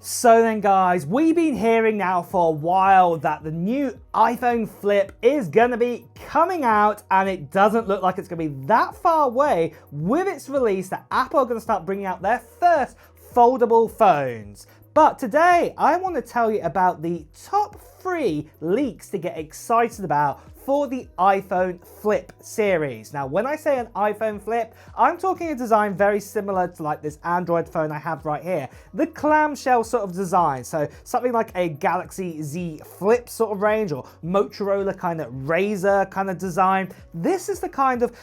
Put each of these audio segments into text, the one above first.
So then guys, we've been hearing now for a while that the new iPhone Flip is gonna be coming out, and it doesn't look like it's gonna be that far away with its release that Apple are gonna start bringing out their first foldable phones. But today I want to tell you about the top 3 leaks to get excited about for the iPhone Flip series. Now, when I say an iPhone Flip, I'm talking a design very similar to like this Android phone I have right here. The clamshell sort of design. So something like a Galaxy Z Flip sort of range, or Motorola kind of Razr kind of design. This is the kind of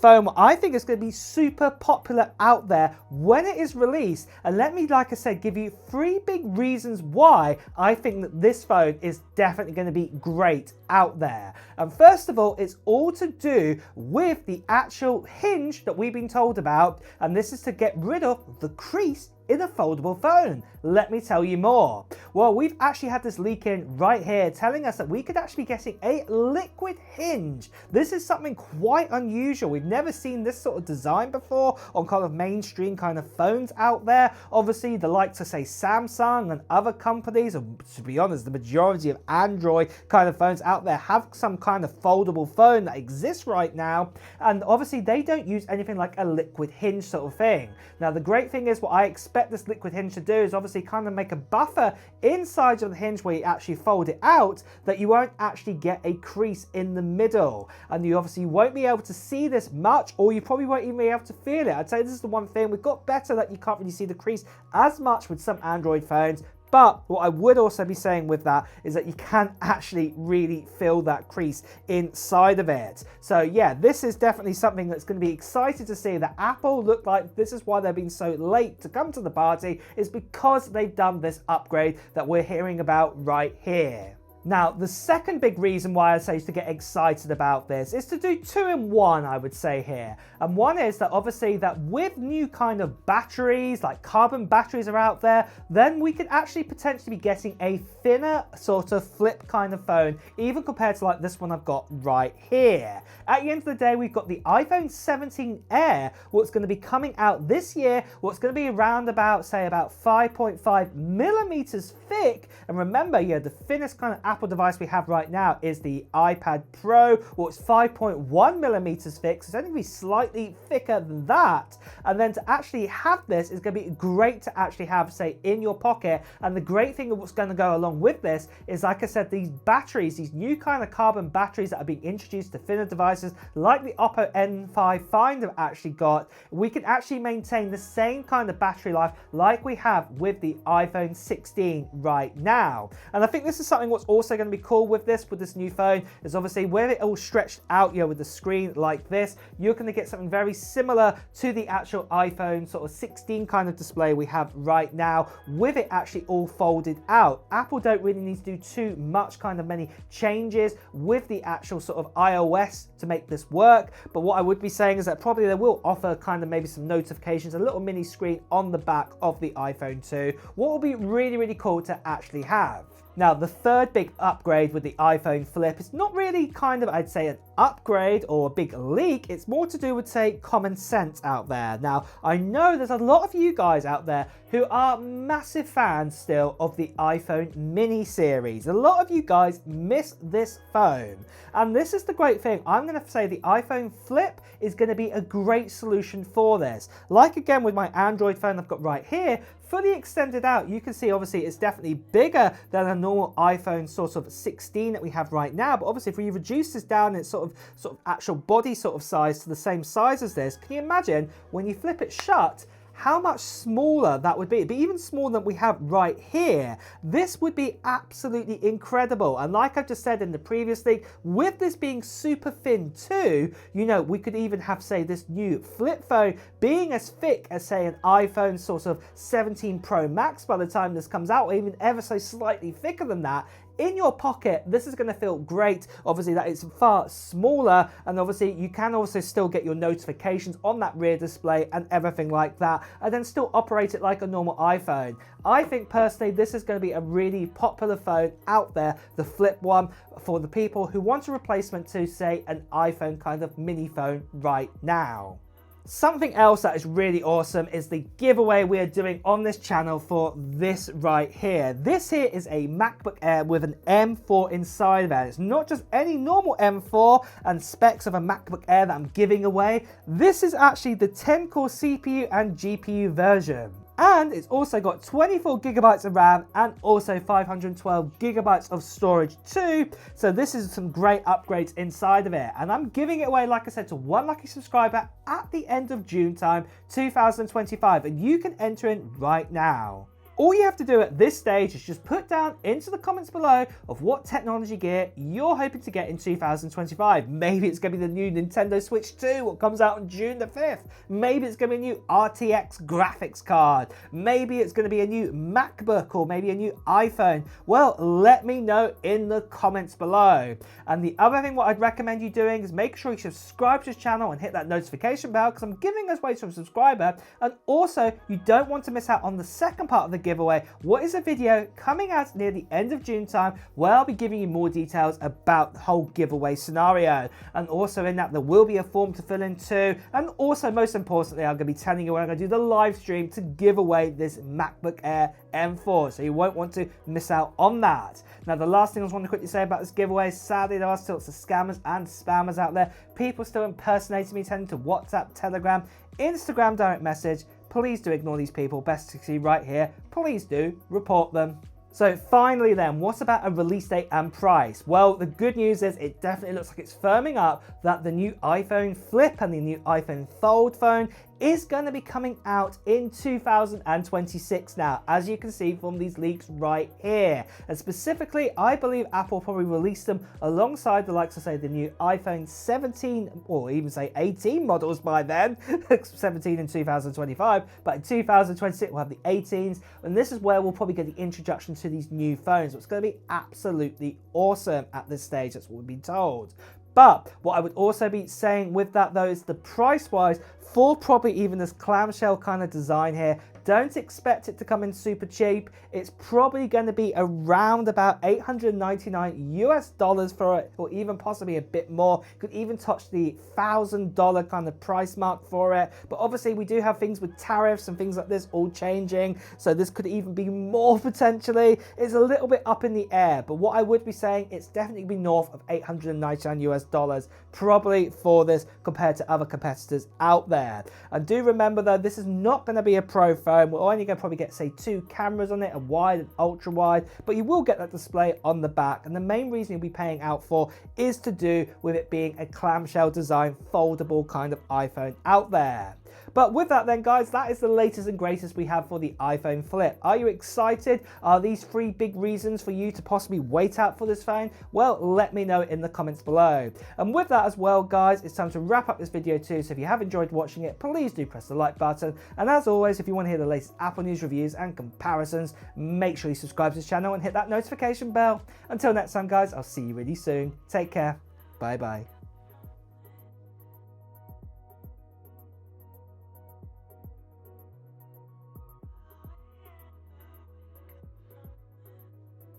phone I think is going to be super popular out there when it is released. And let me, like I said, give you 3 big reasons why I think that this phone is definitely going to be great out there. And first of all, it's all to do with the actual hinge that we've been told about, and this is to get rid of the crease in a foldable phone. Let me tell you more. Well, we've actually had this leak in right here telling us that we could actually be getting a liquid hinge. This is something quite unusual. We've never seen this sort of design before on kind of mainstream kind of phones out there. Obviously, the likes of say Samsung and other companies, or to be honest, the majority of Android kind of phones out there have some kind of foldable phone that exists right now. And obviously they don't use anything like a liquid hinge sort of thing. Now, the great thing is what I expect this liquid hinge to do is obviously kind of make a buffer inside of the hinge where you actually fold it out, that you won't actually get a crease in the middle, and you obviously won't be able to see this much, or you probably won't even be able to feel it. I'd say this is the one thing we've got better, that you can't really see the crease as much with some Android phones. But what I would also be saying with that is that you can actually really feel that crease inside of it. So yeah, this is definitely something that's going to be excited to see, that Apple look like this is why they've been so late to come to the party, is because they've done this upgrade that we're hearing about right here. Now, the second big reason why I say to get excited about this is to do 2 in 1, I would say here. And one is that obviously that with new kind of batteries, like carbon batteries are out there, then we could actually potentially be getting a thinner sort of flip kind of phone, even compared to like this one I've got right here. At the end of the day, we've got the iPhone 17 Air, what's going to be coming out this year, what's going to be around about, say, about 5.5 millimeters thick. And remember, yeah, the thinnest kind of Apple device we have right now is the iPad Pro, which is 5.1 millimeters thick, so it's only going to be slightly thicker than that. And then to actually have this is going to be great to actually have, say, in your pocket. And the great thing of what's going to go along with this is, like I said, these batteries, these new kind of carbon batteries that are being introduced to thinner devices, like the Oppo N5 Find have actually got, we can actually maintain the same kind of battery life like we have with the iPhone 16 right now. And I think this is something what's also going to be cool with this new phone, is obviously where it all stretched out, you know, with the screen like this, you're going to get something very similar to the actual iPhone sort of 16 kind of display we have right now, with it actually all folded out. Apple don't really need to do too much kind of many changes with the actual sort of iOS to make this work, but what I would be saying is that probably they will offer kind of maybe some notifications, a little mini screen on the back of the iPhone 2, what will be really, really cool to actually have. Now, the third big upgrade with the iPhone Flip is not really kind of, I'd say, an upgrade or a big leak. It's more to do with, say, common sense out there. Now, I know there's a lot of you guys out there who are massive fans still of the iPhone mini series. A lot of you guys miss this phone. And this is the great thing. I'm going to say the iPhone Flip is going to be a great solution for this. Like again with my Android phone I've got right here, fully extended out, you can see obviously it's definitely bigger than a normal iPhone sort of 16 that we have right now. But obviously if we reduce this down in sort of actual body sort of size to the same size as this, can you imagine when you flip it shut how much smaller that would be? It'd be even smaller than we have right here. This would be absolutely incredible. And like I've just said in the previous leak, with this being super thin too, you know, we could even have, say, this new flip phone being as thick as, say, an iPhone sort of 17 Pro Max by the time this comes out, or even ever so slightly thicker than that. In your pocket, this is going to feel great. Obviously that it's far smaller, and obviously you can also still get your notifications on that rear display and everything like that, and then still operate it like a normal iPhone. I think personally this is going to be a really popular phone out there, the Flip one, for the people who want a replacement to, say, an iPhone kind of mini phone right now. Something else that is really awesome is the giveaway we are doing on this channel for this right here. This here is a MacBook Air with an M4 inside of it. It's not just any normal M4 and specs of a MacBook Air that I'm giving away. This is actually the 10-core CPU and GPU version. And it's also got 24 gigabytes of RAM and also 512 gigabytes of storage too. So this is some great upgrades inside of it. And I'm giving it away, like I said, to one lucky subscriber at the end of June time 2025. And you can enter in right now. All you have to do at this stage is just put down into the comments below of what technology gear you're hoping to get in 2025. Maybe it's going to be the new Nintendo Switch 2, what comes out on June the 5th. Maybe it's going to be a new RTX graphics card. Maybe it's going to be a new MacBook or maybe a new iPhone. Well, let me know in the comments below. And the other thing what I'd recommend you doing is make sure you subscribe to this channel and hit that notification bell because I'm giving us away to a subscriber. And also, you don't want to miss out on the second part of the giveaway. What is a video coming out near the end of June time where I'll be giving you more details about the whole giveaway scenario. And also in that there will be a form to fill in too. And also most importantly, I'm going to be telling you when I'm going to do the live stream to give away this MacBook Air M4. So you won't want to miss out on that. Now the last thing I just want to quickly say about this giveaway is sadly there are still lots of scammers and spammers out there. People still impersonating me, sending to WhatsApp, Telegram, Instagram direct message. Please do ignore these people, best to see right here. Please do report them. So finally then, what about a release date and price? Well, the good news is it definitely looks like it's firming up that the new iPhone Flip and the new iPhone Fold phone is going to be coming out in 2026 now, as you can see from these leaks right here. And specifically, I believe Apple probably released them alongside the likes of, say, the new iPhone 17 or even say 18 models by then. 17 in 2025, but in 2026 we'll have the 18s, and this is where we'll probably get the introduction to these new phones. So it's going to be absolutely awesome at this stage, that's what we've been told. But what I would also be saying with that though is the price wise, for probably even this clamshell kind of design here, don't expect it to come in super cheap. It's probably going to be around about $899 for it, or even possibly a bit more. Could even touch the $1,000 kind of price mark for it. But obviously we do have things with tariffs and things like this all changing. So this could even be more potentially. It's a little bit up in the air. But what I would be saying, it's definitely be north of $899 probably for this compared to other competitors out there. And do remember though, this is not going to be a pro phone. We're only going to probably get, say, 2 cameras on it, a wide and ultra wide, but you will get that display on the back. And the main reason you'll be paying out for is to do with it being a clamshell design, foldable kind of iPhone out there. But with that then, guys, that is the latest and greatest we have for the iPhone Flip. Are you excited? Are these 3 big reasons for you to possibly wait out for this phone? Well, let me know in the comments below. And with that as well, guys, it's time to wrap up this video too. So if you have enjoyed watching it, please do press the like button. And as always, if you want to hear the latest Apple news, reviews and comparisons, make sure you subscribe to this channel and hit that notification bell. Until next time, guys, I'll see you really soon. Take care. Bye bye.